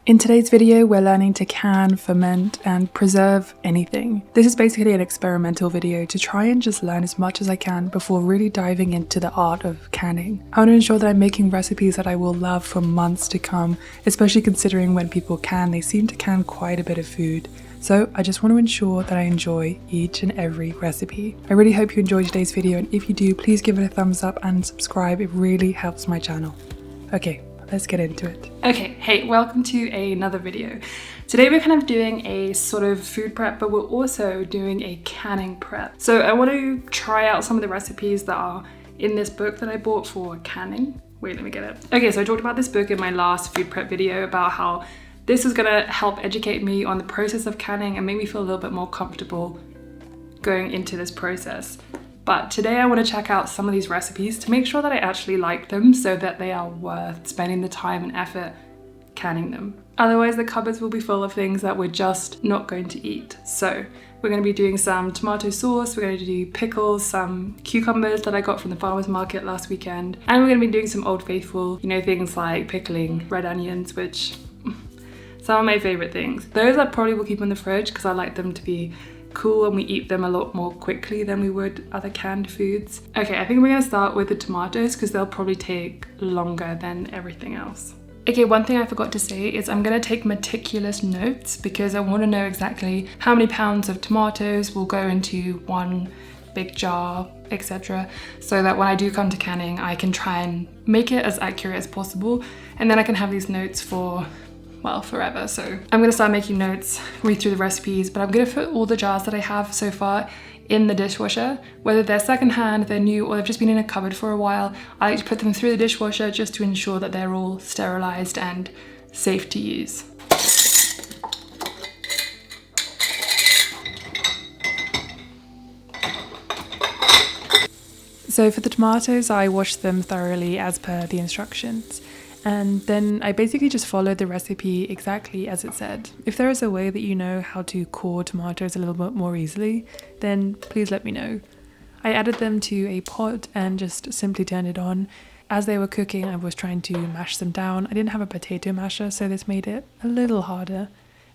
In today's video, we're learning to can, ferment, and preserve anything. This is basically an experimental video to try and just learn as much as I can before really diving into the art of canning. I want to ensure that I'm making recipes that I will love for months to come, especially considering when people can, they seem to can quite a bit of food. So I just want to ensure that I enjoy each and every recipe. I really hope you enjoyed today's video, and if you do, please give it a thumbs up and subscribe. It really helps my channel. Okay. Let's get into it. Okay, hey, welcome to another video. Today we're kind of doing a sort of food prep, but we're also doing a canning prep. So I want to try out some of the recipes that are in this book that I bought for canning. Wait, let me get it. Okay, so I talked about this book in my last food prep video about how this was gonna help educate me on the process of canning and make me feel a little bit more comfortable going into this process. But today I want to check out some of these recipes to make sure that I actually like them so that they are worth spending the time and effort canning them. Otherwise the cupboards will be full of things that we're just not going to eat. So we're going to be doing some tomato sauce, we're going to do pickles, some cucumbers that I got from the farmer's market last weekend, and we're going to be doing some Old Faithful, you know, things like pickling red onions, which some of my favorite things. Those I probably will keep in the fridge because I like them to be cool and we eat them a lot more quickly than we would other canned foods. Okay, I think we're gonna start with the tomatoes because they'll probably take longer than everything else. Okay, one thing I forgot to say is I'm gonna take meticulous notes because I want to know exactly how many pounds of tomatoes will go into one big jar, etc. so that when I do come to canning, I can try and make it as accurate as possible, and then I can have these notes for, well, forever. So I'm gonna start making notes, read through the recipes, but I'm gonna put all the jars that I have so far in the dishwasher, whether they're secondhand, they're new, or they've just been in a cupboard for a while. I like to put them through the dishwasher just to ensure that they're all sterilized and safe to use. So for the tomatoes, I washed them thoroughly as per the instructions. And then I basically just followed the recipe exactly as it said. If there is a way that you know how to core tomatoes a little bit more easily, then please let me know. I added them to a pot and just simply turned it on. As they were cooking, I was trying to mash them down. I didn't have a potato masher, so this made it a little harder.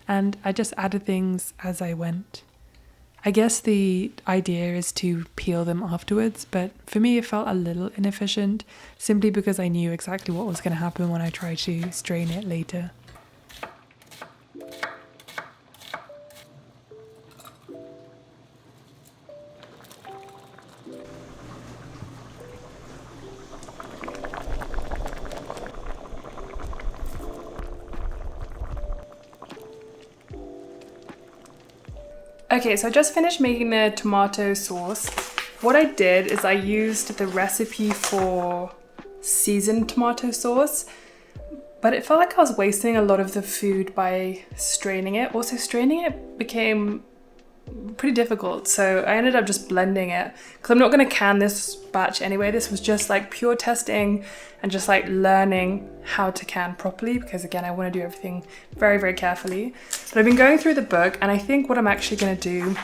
And I just added things as I went. I guess the idea is to peel them afterwards, but for me it felt a little inefficient simply because I knew exactly what was going to happen when I tried to strain it later. Okay, so I just finished making the tomato sauce. What I did is I used the recipe for seasoned tomato sauce, but it felt like I was wasting a lot of the food by straining it. Also, straining it became pretty difficult, so I ended up just blending it because I'm not going to can this batch anyway. This was just like pure testing and just like learning how to can properly because again I want to do everything very, very carefully. But I've been going through the book, and I think what I'm actually going to do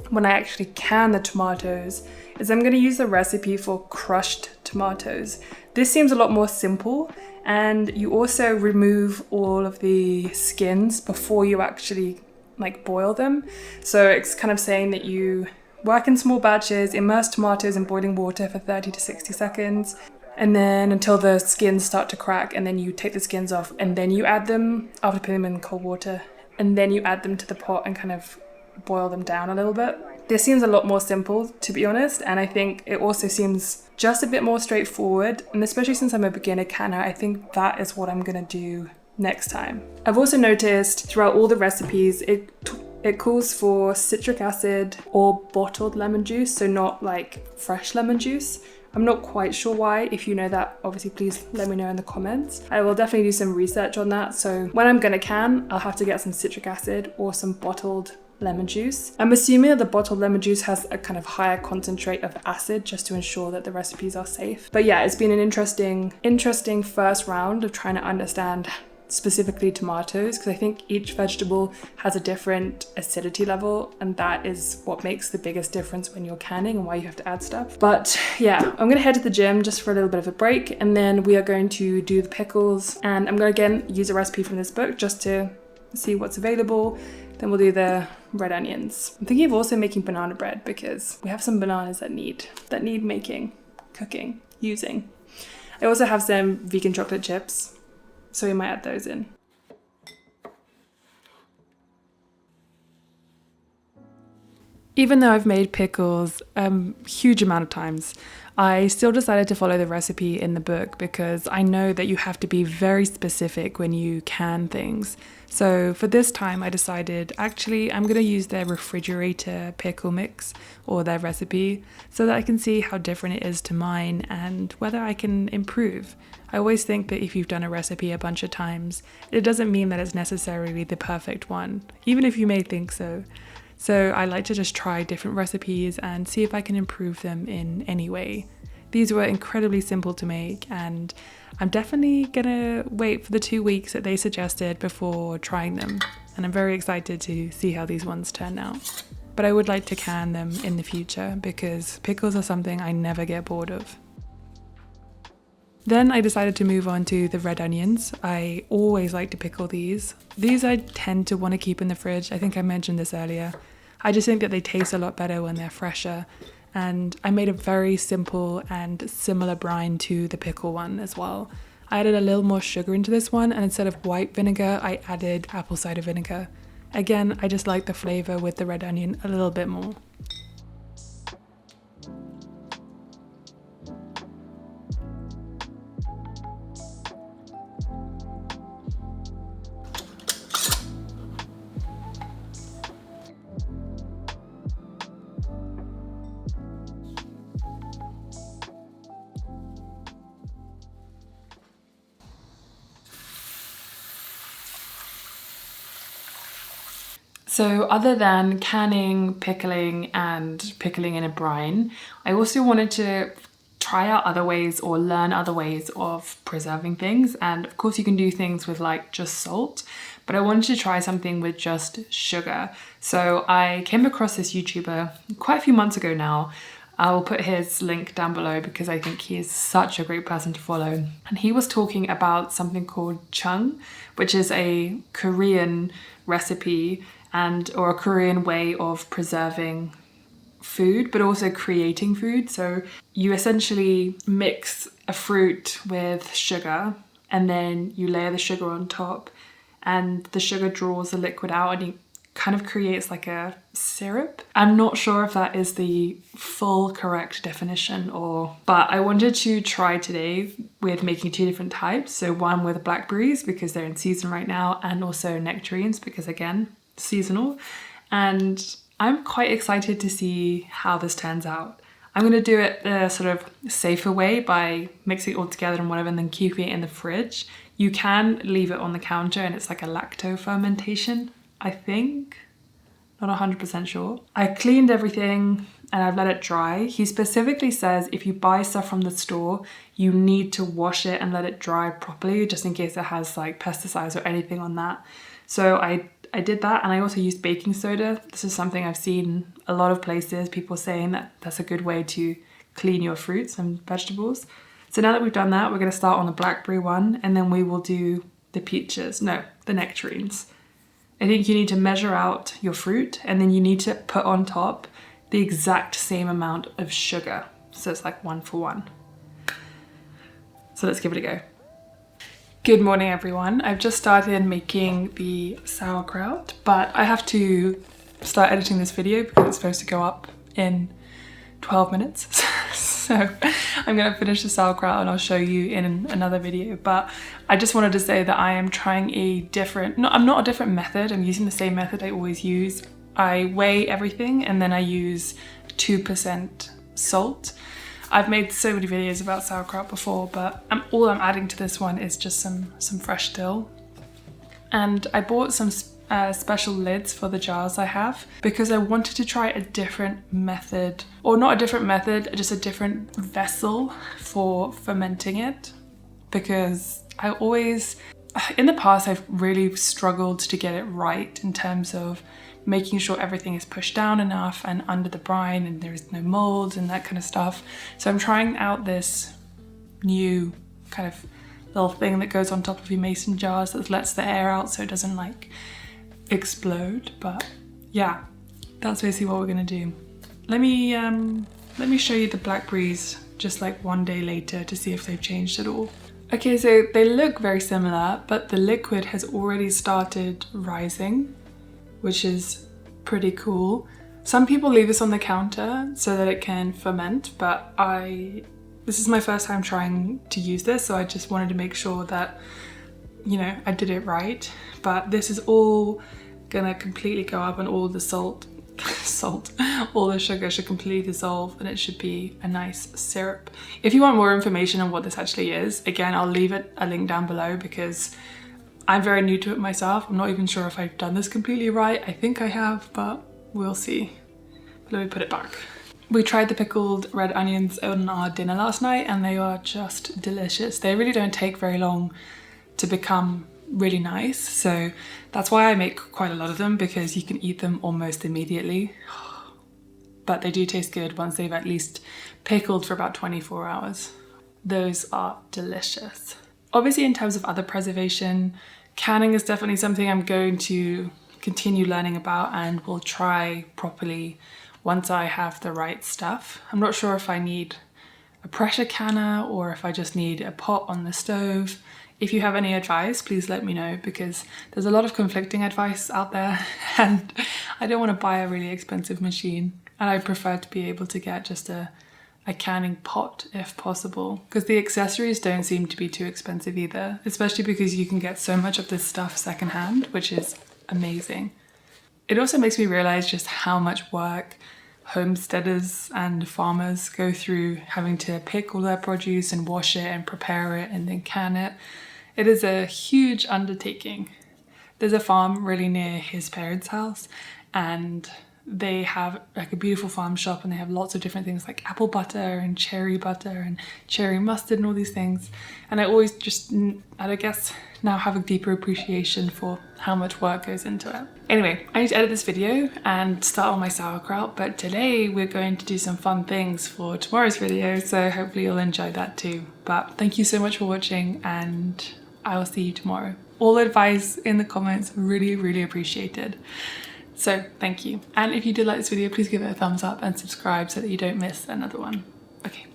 when I actually can the tomatoes is I'm going to use the recipe for crushed tomatoes. This seems a lot more simple, and you also remove all of the skins before you actually like boil them. So it's kind of saying that you work in small batches, immerse tomatoes in boiling water for 30 to 60 seconds, and then until the skins start to crack, and then you take the skins off, and then you add them after putting them in cold water, and then you add them to the pot and kind of boil them down a little bit. This seems a lot more simple, to be honest, and I think it also seems just a bit more straightforward, and especially since I'm a beginner canner, I think that is what I'm gonna do next time. I've also noticed throughout all the recipes it calls for citric acid or bottled lemon juice, so not like fresh lemon juice. I'm not quite sure why. If you know that, obviously please let me know in the comments. I will definitely do some research on that, so when I'm gonna can, I'll have to get some citric acid or some bottled lemon juice. I'm assuming that the bottled lemon juice has a kind of higher concentrate of acid just to ensure that the recipes are safe. But yeah, it's been an interesting first round of trying to understand specifically tomatoes, because I think each vegetable has a different acidity level, and that is what makes the biggest difference when you're canning and why you have to add stuff. But yeah, I'm gonna head to the gym just for a little bit of a break, and then we are going to do the pickles, and I'm gonna again use a recipe from this book just to see what's available. Then we'll do the red onions. I'm thinking of also making banana bread because we have some bananas that need making, cooking, using. I also have some vegan chocolate chips, so we might add those in. Even though I've made pickles a huge amount of times, I still decided to follow the recipe in the book because I know that you have to be very specific when you can things. So for this time I decided actually I'm going to use their refrigerator pickle mix or their recipe so that I can see how different it is to mine and whether I can improve. I always think that if you've done a recipe a bunch of times, it doesn't mean that it's necessarily the perfect one, even if you may think so. So I like to just try different recipes and see if I can improve them in any way. These were incredibly simple to make, and I'm definitely gonna wait for the 2 weeks that they suggested before trying them. And I'm very excited to see how these ones turn out. But I would like to can them in the future because pickles are something I never get bored of. Then I decided to move on to the red onions. I always like to pickle these. These I tend to want to keep in the fridge. I think I mentioned this earlier. I just think that they taste a lot better when they're fresher. And I made a very simple and similar brine to the pickle one as well. I added a little more sugar into this one, and instead of white vinegar, I added apple cider vinegar. Again, I just like the flavor with the red onion a little bit more. So other than canning, pickling, and pickling in a brine, I also wanted to try out other ways or learn other ways of preserving things. And of course you can do things with like just salt, but I wanted to try something with just sugar. So I came across this YouTuber quite a few months ago now. I'll put his link down below because I think he is such a great person to follow. And he was talking about something called chung, which is a Korean recipe or a Korean way of preserving food, but also creating food. So you essentially mix a fruit with sugar and then you layer the sugar on top and the sugar draws the liquid out and it kind of creates like a syrup. I'm not sure if that is the full correct definition but I wanted to try today with making 2 different types. So one with blackberries because they're in season right now, and also nectarines because again, seasonal. And I'm quite excited to see how this turns out. I'm going to do it the sort of safer way by mixing it all together and whatever and then keeping it in the fridge. You can leave it on the counter and it's like a lacto fermentation, I think. Not 100% sure. I cleaned everything and I've let it dry. He specifically says if you buy stuff from the store, you need to wash it and let it dry properly just in case it has like pesticides or anything on that. So I did that, and I also used baking soda. This is something I've seen a lot of places, people saying that that's a good way to clean your fruits and vegetables. So now that we've done that, we're going to start on the blackberry one, and then we will do the the nectarines. I think you need to measure out your fruit, and then you need to put on top the exact same amount of sugar. So it's like 1 for 1. So let's give it a go. Good morning everyone. I've just started making the sauerkraut, but I have to start editing this video because it's supposed to go up in 12 minutes. So I'm gonna finish the sauerkraut and I'll show you in another video. But I just wanted to say that I am trying I'm not a different method, I'm using the same method I always use. I weigh everything and then I use 2% salt. I've made so many videos about sauerkraut before, but all I'm adding to this one is just some fresh dill. And I bought some special lids for the jars I have because I wanted to try a different method, or not a different method, just a different vessel for fermenting it. Because I in the past I've really struggled to get it right in terms of making sure everything is pushed down enough and under the brine and there's no molds and that kind of stuff. So I'm trying out this new kind of little thing that goes on top of your mason jars that lets the air out so it doesn't like explode. But yeah, that's basically what we're gonna do. Let me show you the blackberries just like one day later to see if they've changed at all. Okay, so they look very similar, but the liquid has already started rising, which is pretty cool. Some people leave this on the counter so that it can ferment, but this is my first time trying to use this, so I just wanted to make sure that, you know, I did it right. But this is all gonna completely go up and all the all the sugar should completely dissolve and it should be a nice syrup. If you want more information on what this actually is, again, I'll leave a link down below because I'm very new to it myself. I'm not even sure if I've done this completely right. I think I have, but we'll see. Let me put it back. We tried the pickled red onions on our dinner last night and they are just delicious. They really don't take very long to become really nice, so that's why I make quite a lot of them, because you can eat them almost immediately. But they do taste good once they've at least pickled for about 24 hours. Those are delicious. Obviously, in terms of other preservation, canning is definitely something I'm going to continue learning about and will try properly once I have the right stuff. I'm not sure if I need a pressure canner or if I just need a pot on the stove. If you have any advice, please let me know, because there's a lot of conflicting advice out there and I don't want to buy a really expensive machine, and I prefer to be able to get just a canning pot if possible, because the accessories don't seem to be too expensive either, especially because you can get so much of this stuff secondhand, which is amazing. It also makes me realize just how much work homesteaders and farmers go through having to pick all their produce and wash it and prepare it and then can it. It is a huge undertaking. There's a farm really near his parents' house and they have like a beautiful farm shop and they have lots of different things like apple butter and cherry mustard and all these things. And I always just, I guess, now have a deeper appreciation for how much work goes into it. Anyway, I need to edit this video and start on my sauerkraut, but today we're going to do some fun things for tomorrow's video, so hopefully you'll enjoy that too. But thank you so much for watching and I will see you tomorrow. All advice in the comments, really appreciated. So thank you. And if you did like this video, please give it a thumbs up and subscribe so that you don't miss another one. Okay.